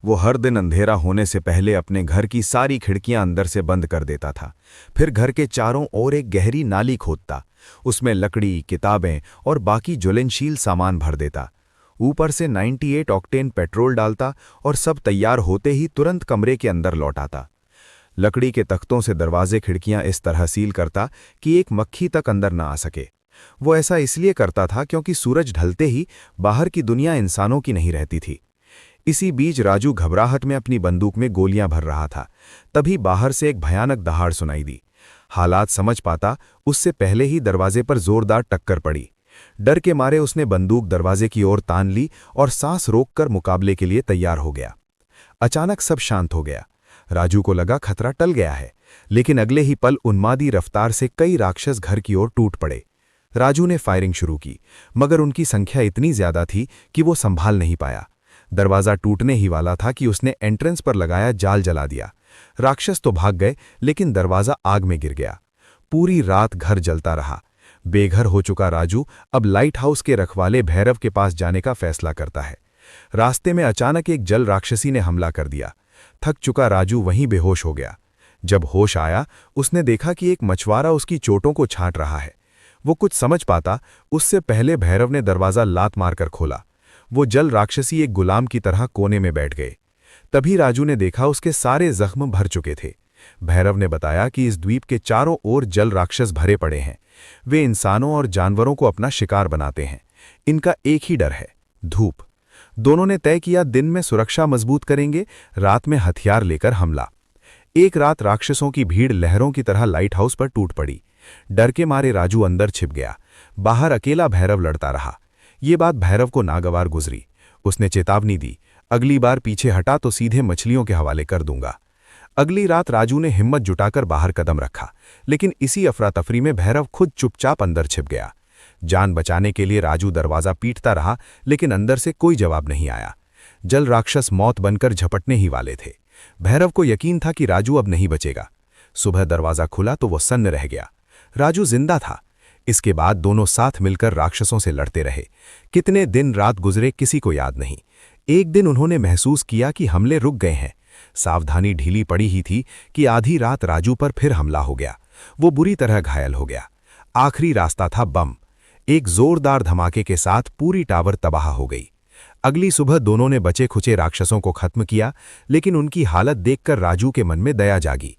वो हर दिन अंधेरा होने से पहले अपने घर की सारी खिड़कियां अंदर से बंद कर देता था। फिर घर के चारों ओर एक गहरी नाली खोदता, उसमें लकड़ी, किताबें और बाकी ज्वलनशील सामान भर देता। ऊपर से 98 ऑक्टेन पेट्रोल डालता और सब तैयार होते ही तुरंत कमरे के अंदर लौट आता। लकड़ी के तख्तों से दरवाजे खिड़कियां इस तरह सील करता कि एक मक्खी तक अंदर न आ सके। वो ऐसा इसलिए करता था क्योंकि सूरज ढलते ही बाहर की दुनिया इंसानों की नहीं रहती थी। इसी बीच राजू घबराहट में अपनी बंदूक में गोलियां भर रहा था। तभी बाहर से एक भयानक दहाड़ सुनाई दी। हालात समझ पाता उससे पहले ही दरवाजे पर जोरदार टक्कर पड़ी। डर के मारे उसने बंदूक दरवाजे की ओर तान ली और सांस रोककर मुकाबले के लिए तैयार हो गया। अचानक सब शांत हो गया। राजू को लगा खतरा टल गया है, लेकिन अगले ही पल उन्मादी रफ्तार से कई राक्षस घर की ओर टूट पड़े। राजू ने फायरिंग शुरू की, मगर उनकी संख्या इतनी ज्यादा थी कि वो संभाल नहीं पाया। दरवाजा टूटने ही वाला था कि उसने एंट्रेंस पर लगाया जाल जला दिया। राक्षस तो भाग गए, लेकिन दरवाजा आग में गिर गया। पूरी रात घर जलता रहा। बेघर हो चुका राजू अब लाइट हाउस के रखवाले भैरव के पास जाने का फैसला करता है। रास्ते में अचानक एक जल राक्षसी ने हमला कर दिया। थक चुका राजू वहीं बेहोश हो गया। जब होश आया, उसने देखा कि एक मछुआरा उसकी चोटों को छांट रहा है। वो कुछ समझ पाता उससे पहले भैरव ने दरवाजा लात मारकर खोला। वो जल राक्षसी एक गुलाम की तरह कोने में बैठ गए। तभी राजू ने देखा उसके सारे जख्म भर चुके थे। भैरव ने बताया कि इस द्वीप के चारों ओर जल राक्षस भरे पड़े हैं। वे इंसानों और जानवरों को अपना शिकार बनाते हैं। इनका एक ही डर है, धूप। दोनों ने तय किया दिन में सुरक्षा मजबूत करेंगे, रात में हथियार लेकर हमला। एक रात राक्षसों की भीड़ लहरों की तरह लाइट हाउस पर टूट पड़ी। डर के मारे राजू अंदर छिप गया। बाहर अकेला भैरव लड़ता रहा। ये बात भैरव को नागवार गुजरी। उसने चेतावनी दी, अगली बार पीछे हटा तो सीधे मछलियों के हवाले कर दूंगा। अगली रात राजू ने हिम्मत जुटाकर बाहर कदम रखा, लेकिन इसी अफरा तफरी में भैरव खुद चुपचाप अंदर छिप गया। जान बचाने के लिए राजू दरवाजा पीटता रहा, लेकिन अंदर से कोई जवाब नहीं आया। जल राक्षस मौत बनकर झपटने ही वाले थे। भैरव को यकीन था कि राजू अब नहीं बचेगा। सुबह दरवाजा खुला तो वो सन्न रह गया। राजू जिंदा था। इसके बाद दोनों साथ मिलकर राक्षसों से लड़ते रहे। कितने दिन रात गुजरे किसी को याद नहीं। एक दिन उन्होंने महसूस किया कि हमले रुक गए हैं। सावधानी ढीली पड़ी ही थी कि आधी रात राजू पर फिर हमला हो गया। वो बुरी तरह घायल हो गया। आखिरी रास्ता था बम। एक जोरदार धमाके के साथ पूरी टावर तबाह हो गई। अगली सुबह दोनों ने बचे खुचे राक्षसों को खत्म किया, लेकिन उनकी हालत देखकर राजू के मन में दया जागी।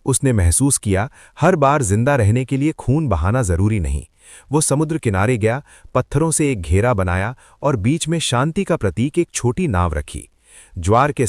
उसने महसूस किया हर बार जिंदा रहने के लिए खून बहाना जरूरी नहीं। वो समुद्र किनारे गया, पत्थरों से एक घेरा बनाया और बीच में शांति का प्रतीक एक छोटी नाव रखी। ज्वार के